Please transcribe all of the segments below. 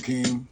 Hakeem.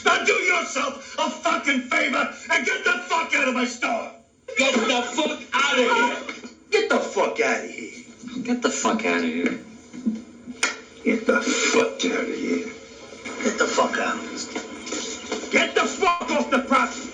Now do yourself a fucking favor and get the fuck out of my store. Get the fuck out of here. Get the fuck out of here. Get the fuck out of here. Get the fuck out of here. Get the fuck out. Get the fuck off the property.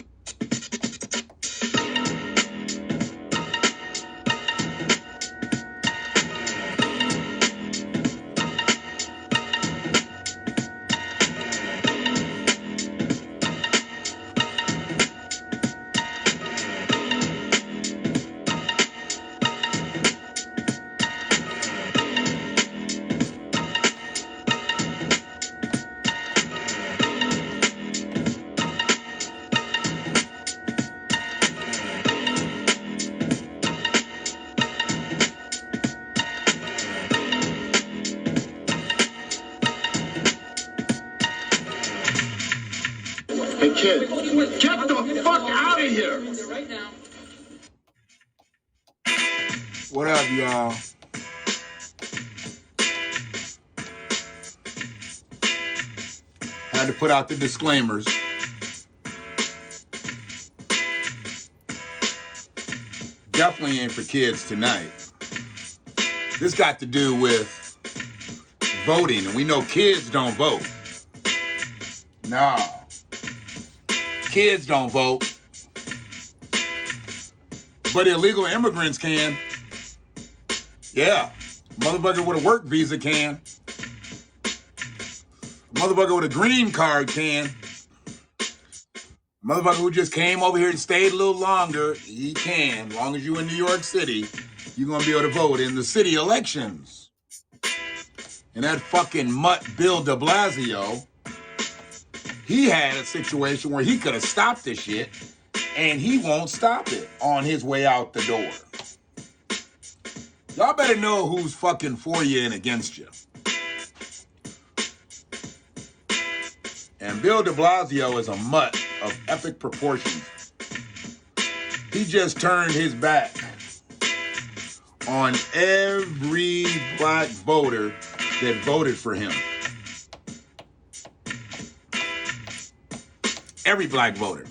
Hey, kid, get the fuck out of here! What up, y'all? Had to put out the disclaimers. Definitely ain't for kids tonight. This got to do with voting, and we know kids don't vote. No. Kids don't vote. But illegal immigrants can. Yeah. Motherfucker with a work visa can. Motherfucker with a green card can. Motherfucker who just came over here and stayed a little longer, he can. As long as you in New York City, you're going to be able to vote in the city elections. And that fucking mutt Bill de Blasio, he had a situation where he could have stopped this shit, and he won't stop it on his way out the door. Y'all better know who's fucking for you and against you. And Bill de Blasio is a mutt of epic proportions. He just turned his back on every black voter that voted for him. Every black voter.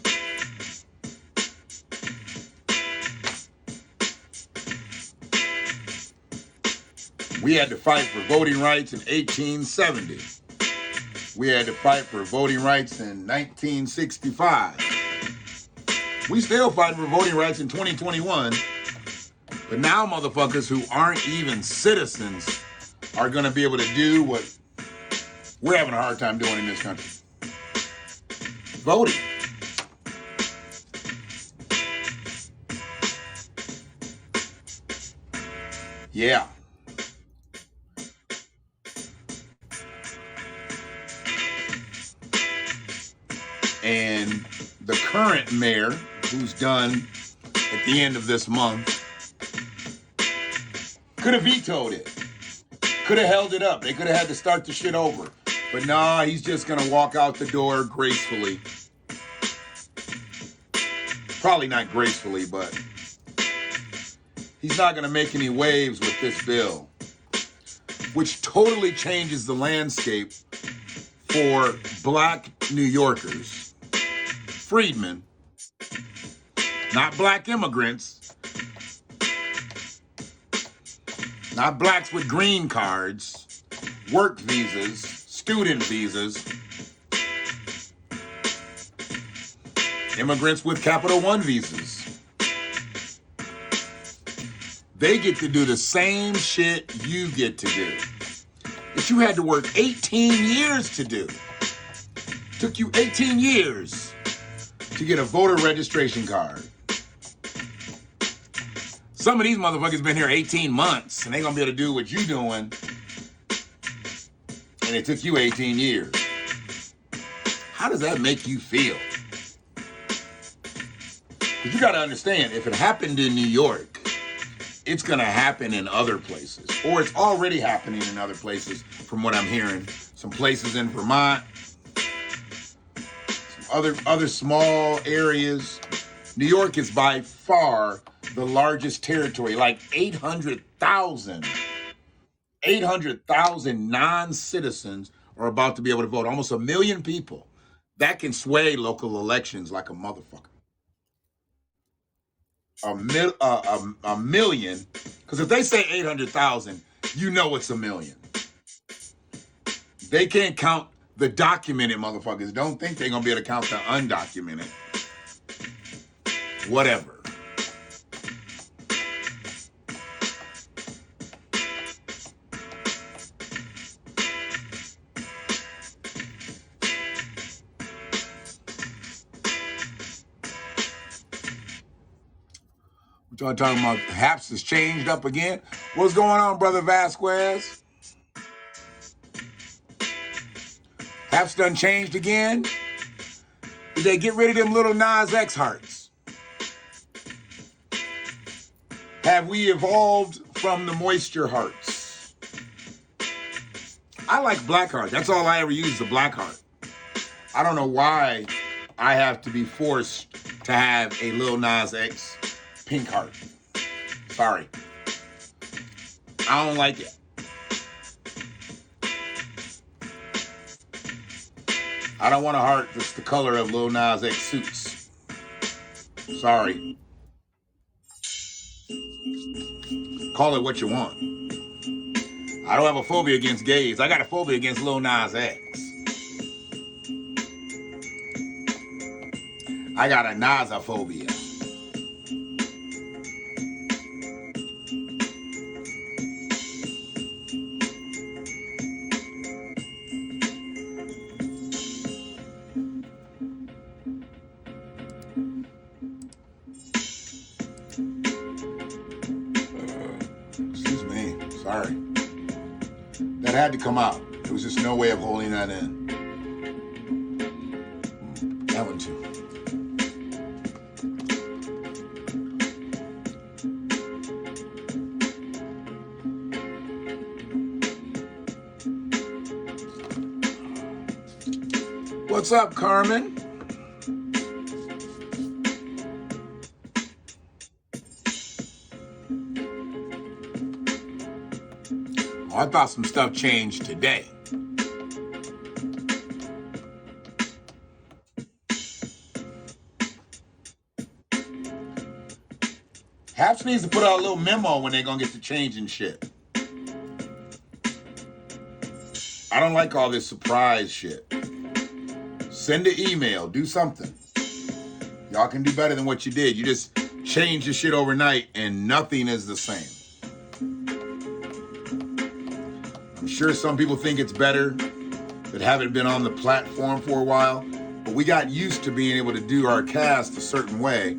We had to fight for voting rights in 1870. We had to fight for voting rights in 1965. We still fighting for voting rights in 2021. But now motherfuckers who aren't even citizens are going to be able to do what we're having a hard time doing in this country. Voting. Yeah. And the current mayor, who's done at the end of this month, Could have vetoed it. Could have held it up. They could have had to start the shit over. But nah, he's just going to walk out the door gracefully. Probably not gracefully, but he's not going to make any waves with this bill, which totally changes the landscape for black New Yorkers. Freedmen, not black immigrants, not blacks with green cards, work visas, student visas, immigrants with Capital One visas. They get to do the same shit you get to do. That you had to work 18 years to do. Took you 18 years to get a voter registration card. Some of these motherfuckers been here 18 months and they gonna be able to do what you doing. And it took you 18 years. How does that make you feel? Because you gotta understand, if it happened in New York, it's gonna happen in other places. Or it's already happening in other places, from what I'm hearing. Some places in Vermont, some other small areas. New York is by far the largest territory, like 800,000 non-citizens are about to be able to vote. Almost 1 million people. That can sway local elections like a motherfucker. A million, because if they say 800,000, you know it's 1 million. They can't count the documented motherfuckers. Don't think they're gonna be able to count the undocumented. Whatever. Y'all talking about Haps has changed up again? What's going on, Brother Vasquez? Haps done changed again? Did they get rid of them little Nas X hearts? Have we evolved from the moisture hearts? I like black heart. That's all I ever use, the black heart. I don't know why I have to be forced to have a Lil Nas X pink heart. Sorry. I don't like it. I don't want a heart that's the color of Lil Nas X suits. Sorry. Call it what you want. I don't have a phobia against gays. I got a phobia against Lil Nas X. I got a Nasophobia. Excuse me. Sorry. That had to come out. There was just no way of holding that in. That one too. What's up, Carmen? Oh, I thought some stuff changed today. Haps needs to put out a little memo when they're gonna get to changing shit. I don't like all this surprise shit. Send an email, do something. Y'all can do better than what you did. You just changed the shit overnight and nothing is the same. I'm sure some people think it's better that haven't been on the platform for a while, but we got used to being able to do our cast a certain way,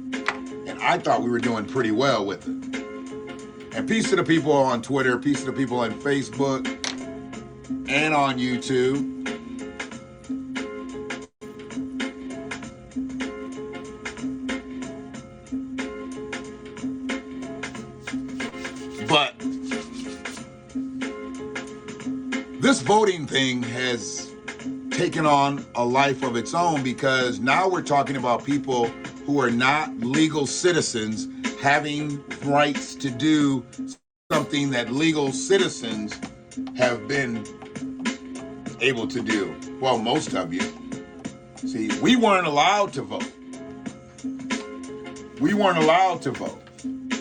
and I thought we were doing pretty well with it. And peace to the people on Twitter, peace to the people on Facebook and on YouTube. But This voting thing has taken on a life of its own because now we're talking about people who are not legal citizens having rights to do something that legal citizens have been able to do. Well, most of you. See, we weren't allowed to vote. We weren't allowed to vote.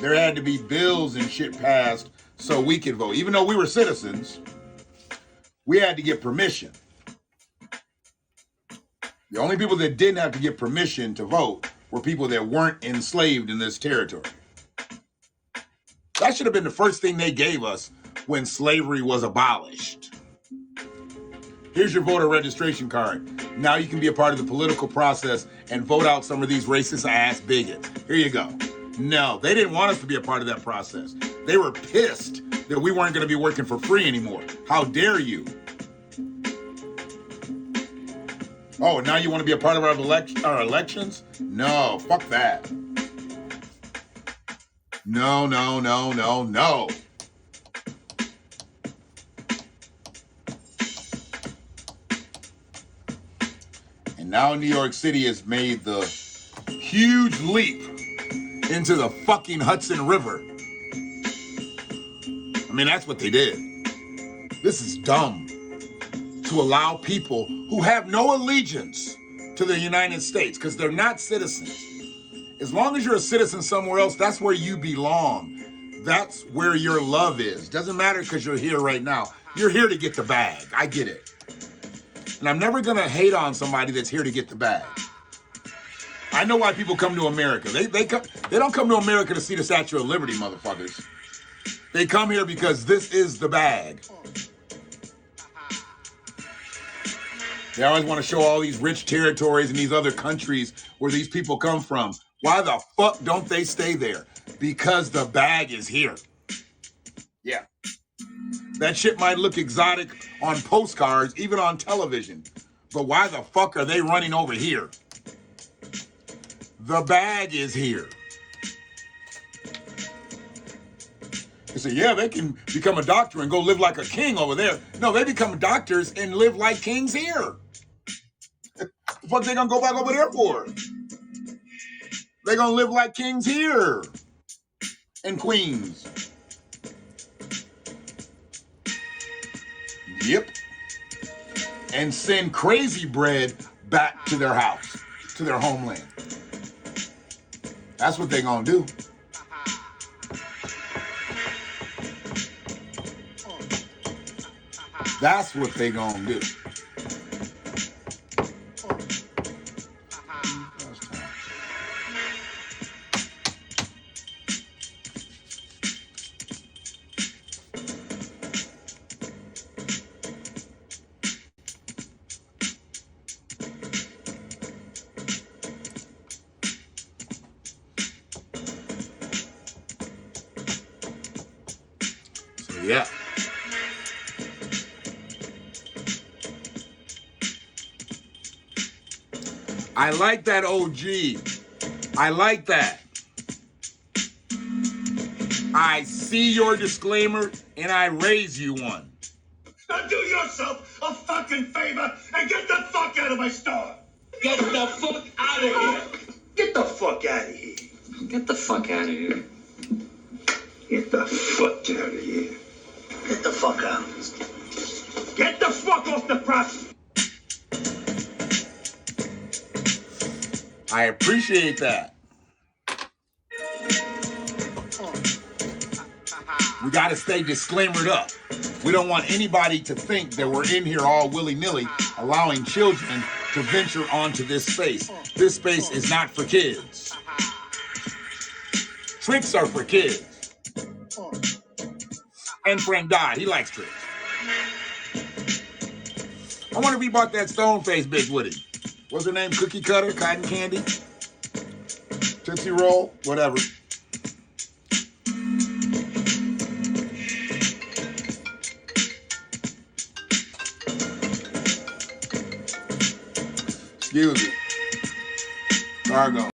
There had to be bills and shit passed so we could vote. Even though we were citizens, we had to get permission. The only people that didn't have to get permission to vote were people that weren't enslaved in this territory. That should have been the first thing they gave us when slavery was abolished. Here's your voter registration card. Now you can be a part of the political process and vote out some of these racist ass bigots. Here you go. No, they didn't want us to be a part of that process. They were pissed that we weren't going to be working for free anymore. How dare you? Oh, now you want to be a part of our elections? No, fuck that. No, no, no, no, no. And now New York City has made the huge leap into the fucking Hudson River. I mean, that's what they did. This is dumb. To allow people who have no allegiance to the United States, because they're not citizens. As long as you're a citizen somewhere else, that's where you belong. That's where your love is. Doesn't matter because you're here right now. You're here to get the bag. I get it. And I'm never going to hate on somebody that's here to get the bag. I know why people come to America. They don't come to America to see the Statue of Liberty, motherfuckers. They come here because this is the bag. They always want to show all these rich territories and these other countries where these people come from. Why the fuck don't they stay there? Because the bag is here. Yeah. That shit might look exotic on postcards, even on television. But why the fuck are they running over here? The bag is here. They say, yeah, they can become a doctor and go live like a king over there. No, they become doctors and live like kings here. The fuck they gonna go back over there for? They gonna live like kings here and queens. Yep. And send crazy bread back to their house, to their homeland. That's what they gonna do. That's what they gonna do. So yeah. I like that, OG. I like that. I see your disclaimer and I raise you one. Now do yourself a fucking favor and get the fuck out of my store. Get the fuck out of here. Get the fuck out of here. Get the fuck out of here. Get the fuck out of here. Get the fuck out. Get the fuck off the press. I appreciate that. We got to stay disclaimered up. We don't want anybody to think that we're in here all willy-nilly allowing children to venture onto this space. This space is not for kids. Tricks are for kids. And Frank died. He likes tricks. I wonder if he bought that stone face bitch with him. What's her name? Cookie Cutter? Cotton Candy? Tootsie Roll? Whatever. Excuse me. Cargo.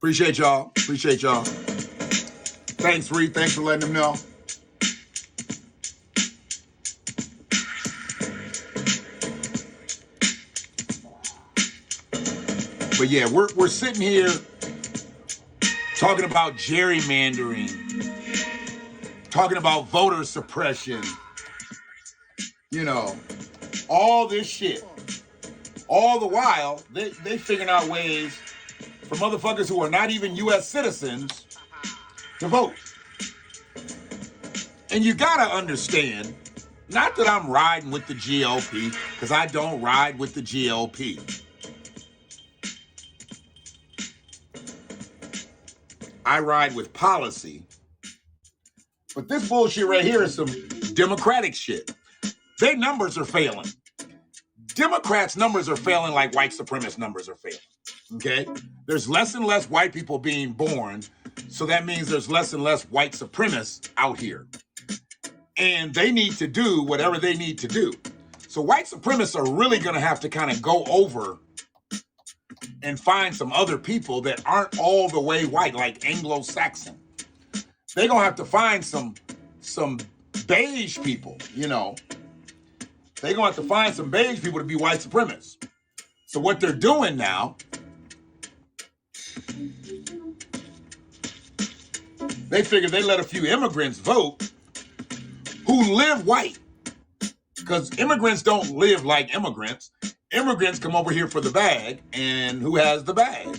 Appreciate y'all. Appreciate y'all. Thanks, Reed. Thanks for letting them know. But yeah, we're sitting here talking about gerrymandering, talking about voter suppression, you know, all this shit. All the while, they figuring out ways for motherfuckers who are not even U.S. citizens to vote. And you gotta understand, not that I'm riding with the GOP, because I don't ride with the GOP. I ride with policy. But this bullshit right here is some Democratic shit. Their numbers are failing. Democrats' numbers are failing like white supremacist numbers are failing. Okay? There's less and less white people being born, so that means there's less and less white supremacists out here. And they need to do whatever they need to do. So white supremacists are really going to have to kind of go over and find some other people that aren't all the way white, like Anglo-Saxon. They're going to have to find some beige people, you know. They're going to have to find some beige people to be white supremacists. So what they're doing now, they figure they let a few immigrants vote who live white. Because immigrants don't live like immigrants. Immigrants come over here for the bag, and who has the bag?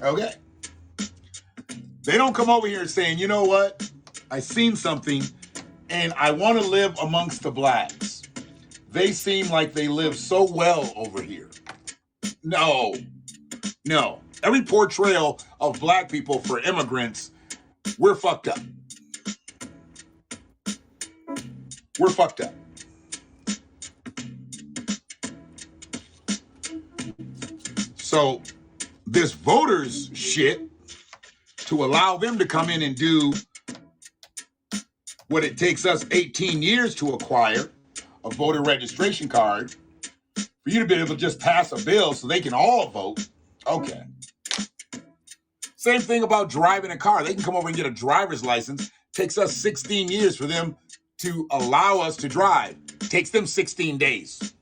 Okay. They don't come over here saying, you know what? I seen something, and I want to live amongst the blacks. They seem like they live so well over here. No. Every portrayal of black people for immigrants, we're fucked up. We're fucked up. So this voters shit, to allow them to come in and do what it takes us 18 years to acquire, a voter registration card, for you to be able to just pass a bill so they can all vote. Okay. Same thing about driving a car. They can come over and get a driver's license. Takes us 16 years for them to allow us to drive. Takes them 16 days.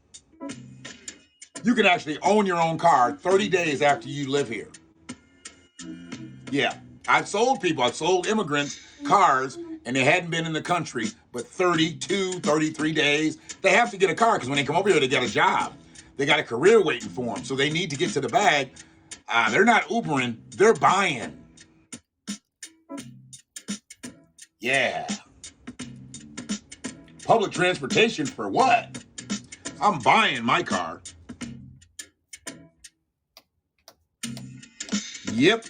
You can actually own your own car 30 days after you live here. Yeah, I've sold immigrants cars, and they hadn't been in the country but 32, 33 days. They have to get a car because when they come over here, they got a job. They got a career waiting for them, so they need to get to the bag. They're not Ubering, they're buying. Yeah. Public transportation for what? I'm buying my car. Yep.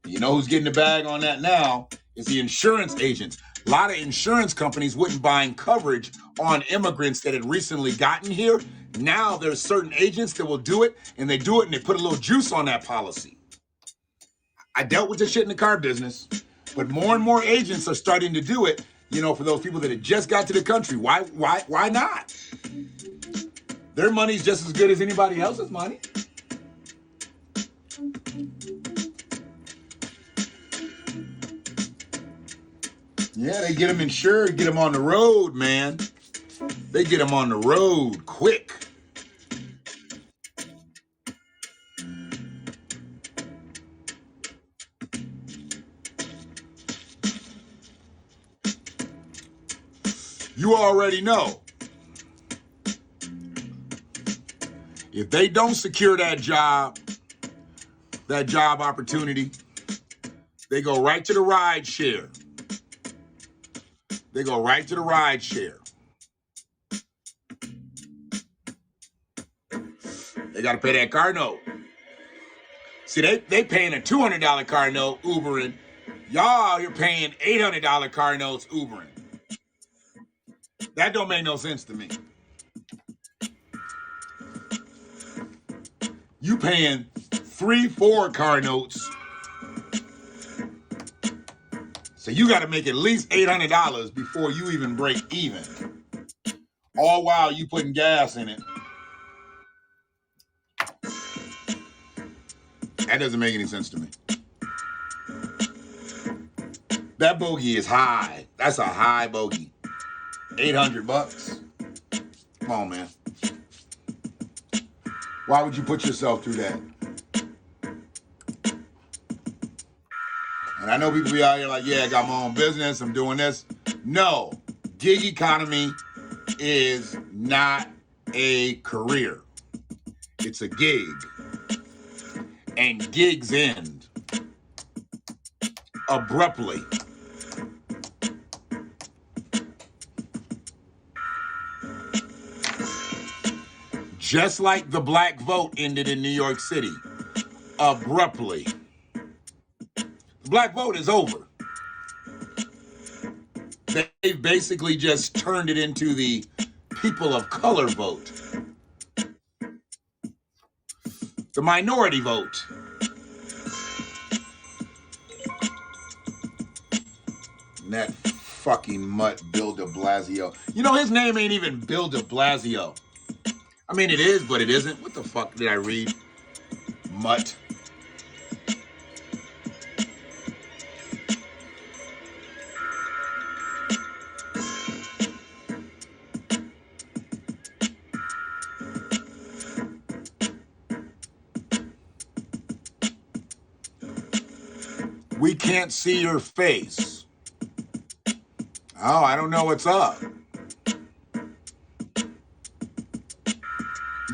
You know who's getting the bag on that now is the insurance agents. A lot of insurance companies wouldn't buying coverage on immigrants that had recently gotten here. Now there's certain agents that will do it, and they do it and they put a little juice on that policy. I dealt with this shit in the car business, but more and more agents are starting to do it, you know, for those people that had just got to the country. Why not? Their money's just as good as anybody else's money. Yeah, they get them insured, get them on the road, man. They get them on the road quick. You already know. If they don't secure that job opportunity, they go right to the ride share. They go right to the ride share. They got to pay that car note. See, they paying a $200 car note Ubering. Y'all, you're paying $800 car notes Ubering. That don't make no sense to me. You paying 3-4 car notes. So you got to make at least $800 before you even break even. all while you putting gas in it. That doesn't make any sense to me. That bogey is high. That's a high bogey. $800. Come on, man. Why would you put yourself through that? And I know people be out here like, yeah, I got my own business, I'm doing this. No, gig economy is not a career. It's a gig. And gigs end abruptly. Just like the black vote ended in New York City, abruptly. The black vote is over. They basically just turned it into the people of color vote. The minority vote. And that fucking mutt Bill de Blasio. You know, his name ain't even Bill de Blasio. I mean, it is, but it isn't. What the fuck did I read? Mutt. We can't see your face. Oh, I don't know what's up.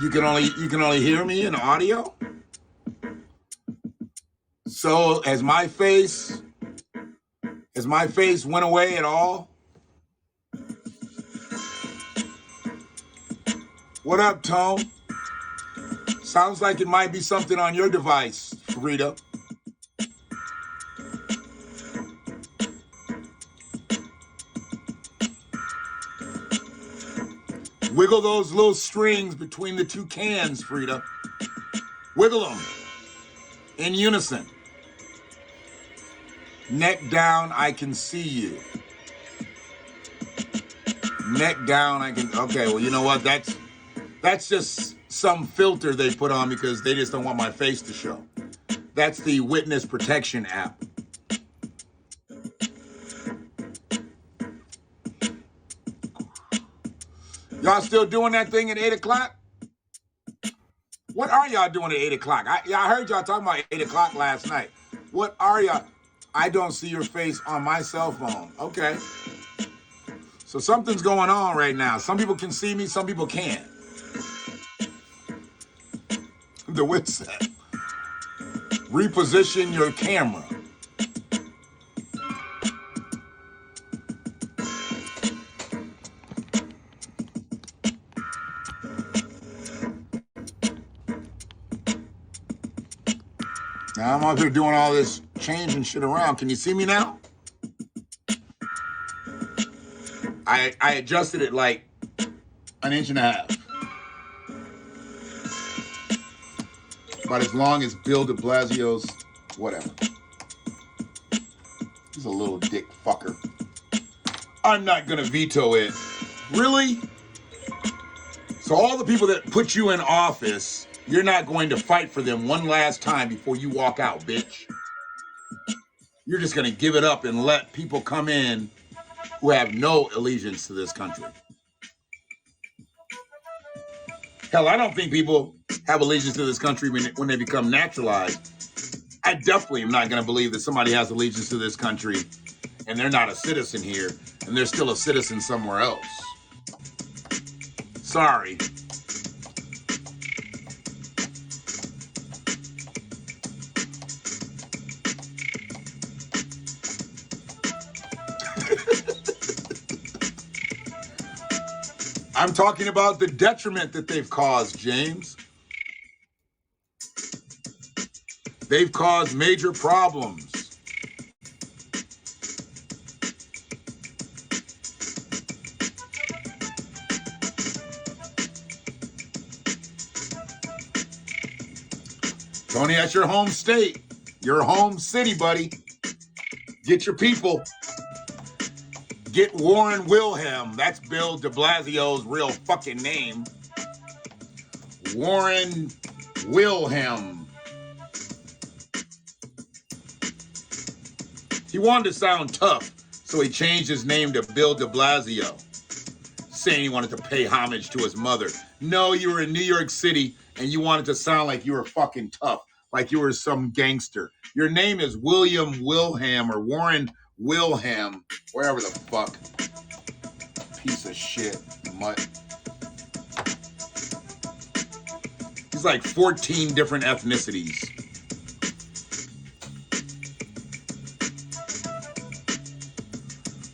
You can only hear me in audio. So has my face went away at all? What up, Tone? Sounds like it might be something on your device, Frida. Wiggle those little strings between the two cans, Frida. Wiggle them in unison. Neck down, I can see you. Neck down, I can. Okay, well, you know what? That's just some filter they put on because they just don't want my face to show. That's the witness protection app. Y'all still doing that thing at 8 o'clock? What are y'all doing at 8 o'clock? I heard y'all talking about 8 o'clock last night. What are y'all? I don't see your face on my cell phone. Okay. So something's going on right now. Some people can see me, some people can't. The wit set. Reposition your camera. Now I'm out here doing all this changing shit around. Can you see me now? I adjusted it like an inch and a half. About as long as Bill de Blasio's whatever. He's a little dick fucker. I'm not gonna veto it. Really? So all the people that put you in office, you're not going to fight for them one last time before you walk out, bitch. You're just going to give it up and let people come in who have no allegiance to this country. Hell, I don't think people have allegiance to this country when they become naturalized. I definitely am not going to believe that somebody has allegiance to this country and they're not a citizen here and they're still a citizen somewhere else. Sorry. I'm talking about the detriment that they've caused, James. They've caused major problems. Tony, that's your home state, your home city, buddy. Get your people. Get Warren Wilhelm. That's Bill de Blasio's real fucking name. Warren Wilhelm. He wanted to sound tough, so he changed his name to Bill de Blasio, saying he wanted to pay homage to his mother. No, you were in New York City and you wanted to sound like you were fucking tough, like you were some gangster. Your name is William Wilhelm or Warren Wilhelm, wherever the fuck. Piece of shit, mutt. He's like 14 different ethnicities.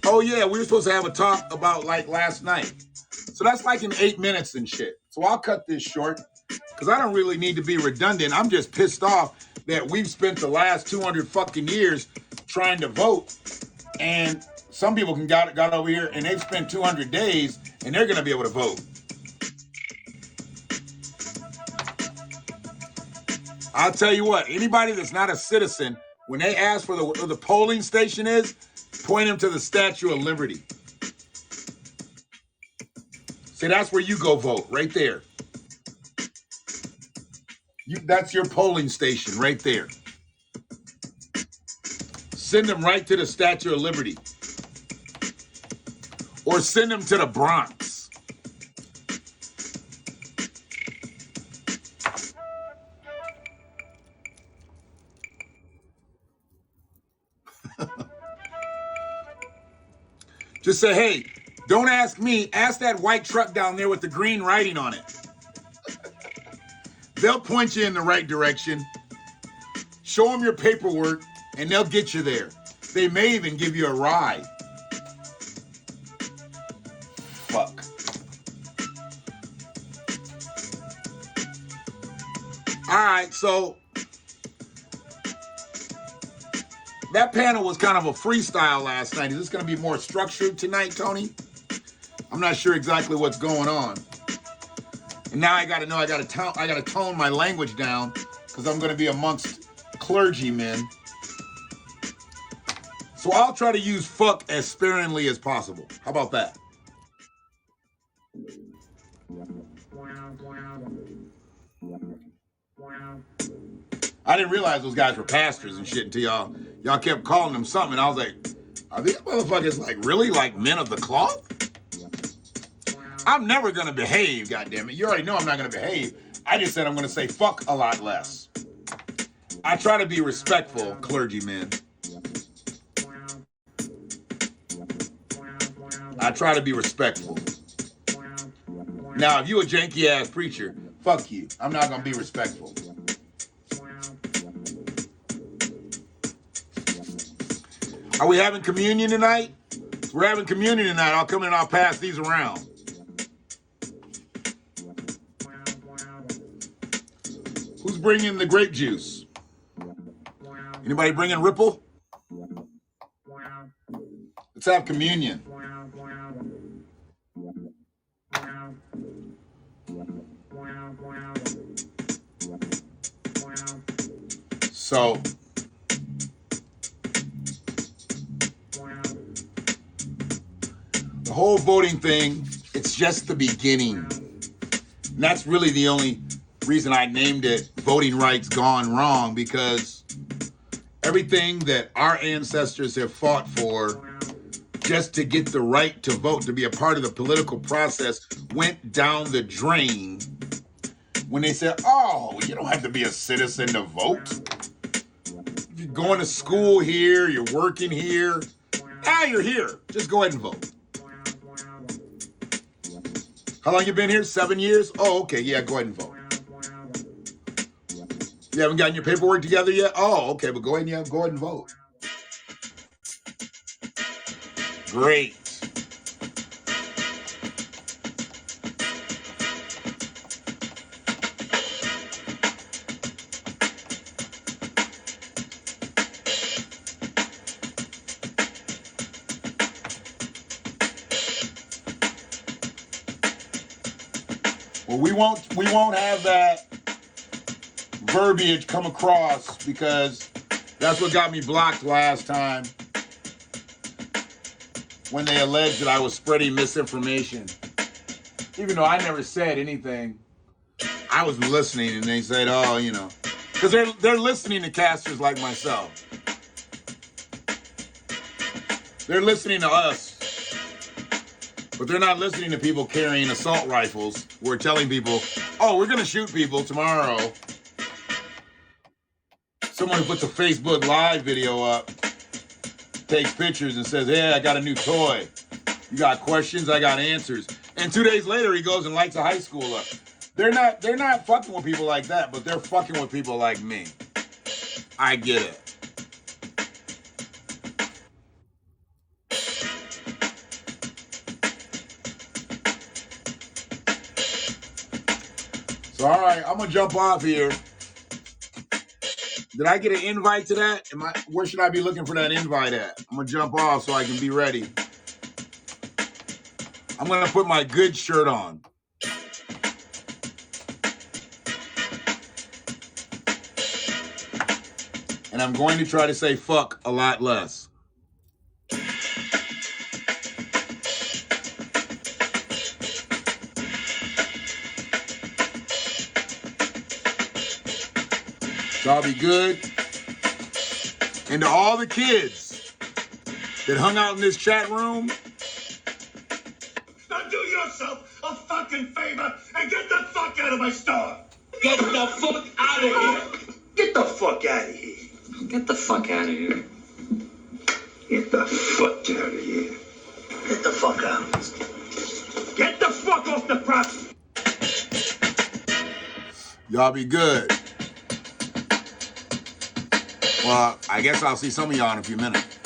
Oh yeah, we were supposed to have a talk about like last night. So that's like in 8 minutes and shit. So I'll cut this short because I don't really need to be redundant. I'm just pissed off that we've spent the last 200 fucking years trying to vote, and some people got over here and they've spent 200 days and they're gonna be able to vote. I'll tell you what, anybody that's not a citizen, when they ask for where the polling station is, point them to the Statue of Liberty. See, that's where you go vote, right there. That's your polling station, right there. Send them right to the Statue of Liberty. Or send them to the Bronx. Just say, hey, don't ask me. Ask that white truck down there with the green writing on it. They'll point you in the right direction. Show them your paperwork, and they'll get you there. They may even give you a ride. Fuck. All right, so that panel was kind of a freestyle last night. Is this going to be more structured tonight, Tony? I'm not sure exactly what's going on. And now I got to know, I got to tone my language down because I'm going to be amongst clergymen. So I'll try to use fuck as sparingly as possible. How about that? I didn't realize those guys were pastors and shit until y'all kept calling them something. And I was like, are these motherfuckers like really like men of the cloth? I'm never going to behave, goddammit. You already know I'm not going to behave. I just said I'm going to say fuck a lot less. I try to be respectful, clergymen. I try to be respectful. Now, if you a janky-ass preacher, fuck you. I'm not going to be respectful. Are we having communion tonight? We're having communion tonight. I'll come in and I'll pass these around. Who's bringing the grape juice? Anybody bringing Ripple? Let's have communion. So, the whole voting thing, it's just the beginning. And that's really the only reason I named it Voting Rights Gone Wrong, because everything that our ancestors have fought for just to get the right to vote, to be a part of the political process, went down the drain when they said, oh, you don't have to be a citizen to vote. You're going to school here, you're working here. You're here. Just go ahead and vote. How long you been here? 7 years? Oh, okay. Yeah, go ahead and vote. You haven't gotten your paperwork together yet? Oh, okay. But go ahead and vote. Great. Well, we won't have that verbiage come across because that's what got me blocked last time. when they alleged that I was spreading misinformation. Even though I never said anything, I was listening, and they said, "Oh, you know," because they're listening to casters like myself. They're listening to us, but they're not listening to people carrying assault rifles. We're telling people, "Oh, we're gonna shoot people tomorrow." Someone who puts a Facebook Live video up, takes pictures and says, "Hey, I got a new toy. You got questions? I got answers." And 2 days later, he goes and lights a high school up. They're not fucking with people like that, but they're fucking with people like me. I get it. So, all right, I'm gonna jump off here. Did I get an invite to that? Where should I be looking for that invite at? I'm gonna jump off so I can be ready. I'm gonna put my good shirt on. And I'm going to try to say fuck a lot less. So I'll be good. And to all the kids that hung out in this chat room, now do yourself a fucking favor and get the fuck out of my store. Get the fuck out of here. Get the fuck out of here. Get the fuck out of here. Get the fuck out of here. Get the fuck out. Get the fuck off the property. y'all be good. Well, I guess I'll see some of y'all in a few minutes.